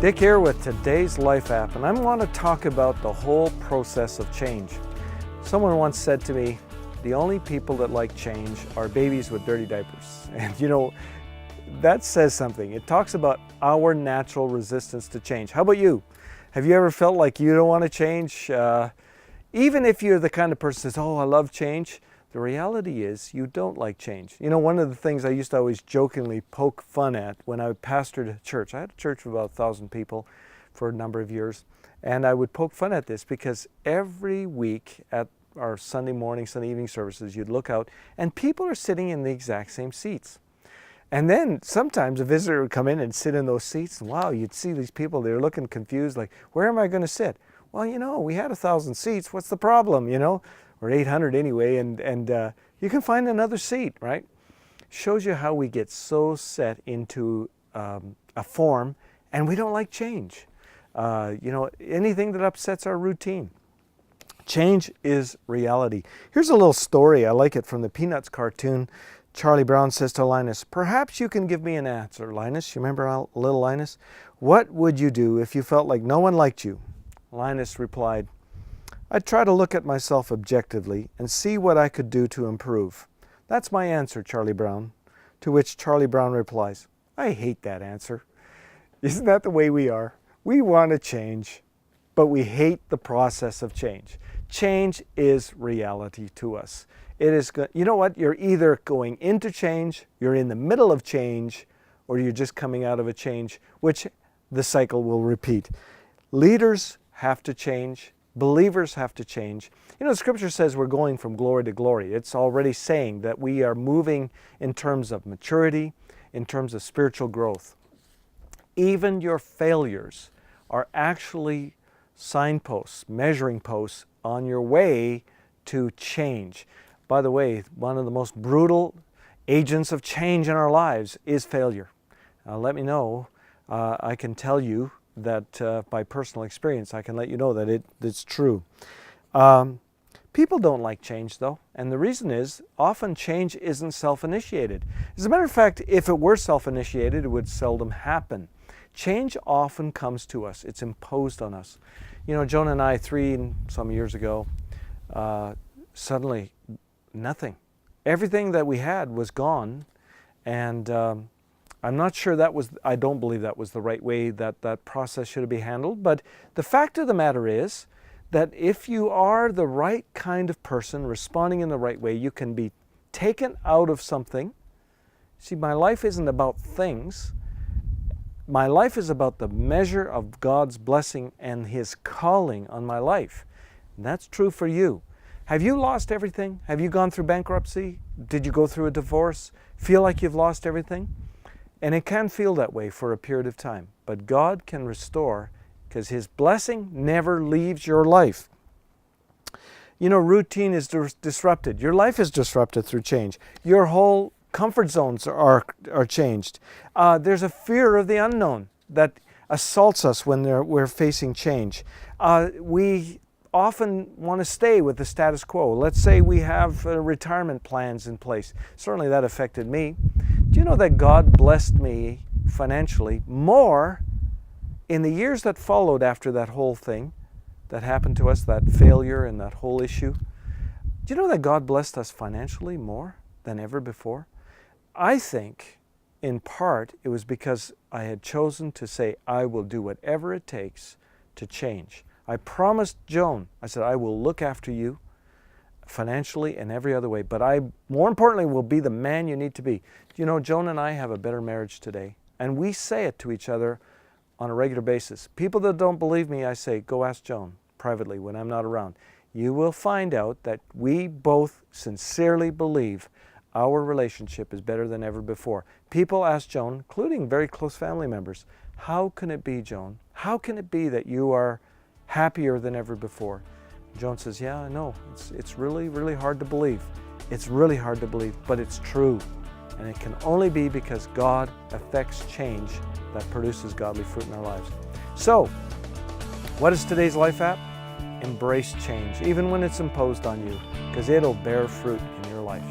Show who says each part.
Speaker 1: Dick here with today's Life app, and I want to talk about the whole process of change. Someone once said to me, the only people that like change are babies with dirty diapers. And you know, that says something. It talks about our natural resistance to change. How about you? Have you ever felt like you don't want to change? Even if you're the kind of person that says, oh, I love change, the reality is you don't like change. You know, one of the things I used to always jokingly poke fun at when I pastored a church, I had a church of about 1,000 people for a number of years, and I would poke fun at this because every week at our Sunday morning, Sunday evening services, you'd look out and people are sitting in the exact same seats. And then sometimes a visitor would come in and sit in those seats, and wow, you'd see these people, they're looking confused, like, where am I going to sit? Well, you know, we had 1,000 seats, what's the problem, you know? Or 800 anyway, and you can find another seat, right? Shows you how we get so set into a form and we don't like change. You know, anything that upsets our routine. Change is reality. Here's a little story, I like it, from the Peanuts cartoon. Charlie Brown says to Linus, perhaps you can give me an answer. Linus, you remember little Linus? What would you do if you felt like no one liked you? Linus replied, I'd try to look at myself objectively and see what I could do to improve. That's my answer, Charlie Brown. To which Charlie Brown replies, I hate that answer. Isn't that the way we are? We want to change, but we hate the process of change. Change is reality to us. It is, you know what? You're either going into change, you're in the middle of change, or you're just coming out of a change, which the cycle will repeat. Leaders have to change. Believers have to change. You know, Scripture says we're going from glory to glory. It's already saying that we are moving in terms of maturity, in terms of spiritual growth. Even your failures are actually signposts, measuring posts on your way to change. By the way, one of the most brutal agents of change in our lives is failure. Let me know. I can tell you that by personal experience, I can let you know that it's true. People don't like change though, and the reason is often change isn't self-initiated. As a matter of fact, if it were self-initiated, it would seldom happen. Change often comes to us. It's imposed on us. You know, Joan and I, 3 some years ago, suddenly nothing. Everything that we had was gone, and I'm not sure I don't believe that was the right way that process should be handled, but the fact of the matter is that if you are the right kind of person, responding in the right way, you can be taken out of something. See, my life isn't about things. My life is about the measure of God's blessing and His calling on my life. And that's true for you. Have you lost everything? Have you gone through bankruptcy? Did you go through a divorce? Feel like you've lost everything? And it can feel that way for a period of time. But God can restore because His blessing never leaves your life. You know, routine is disrupted. Your life is disrupted through change. Your whole comfort zones are changed. There's a fear of the unknown that assaults us when we're facing change. We often want to stay with the status quo. Let's say we have retirement plans in place. Certainly that affected me. Do you know that God blessed me financially more in the years that followed after that whole thing that happened to us, that failure and that whole issue? Do you know that God blessed us financially more than ever before? I think in part it was because I had chosen to say, I will do whatever it takes to change. I promised Joan, I said, I will look after you financially and every other way, but I, more importantly, will be the man you need to be. You know, Joan and I have a better marriage today, and we say it to each other on a regular basis. People that don't believe me, I say, go ask Joan privately when I'm not around. You will find out that we both sincerely believe our relationship is better than ever before. People ask Joan, including very close family members, how can it be, Joan? How can it be that you are happier than ever before? Joan says, yeah, I know. It's really, really hard to believe. It's really hard to believe, but it's true. And it can only be because God affects change that produces godly fruit in our lives. So, what is today's Life app? Embrace change, even when it's imposed on you, because it'll bear fruit in your life.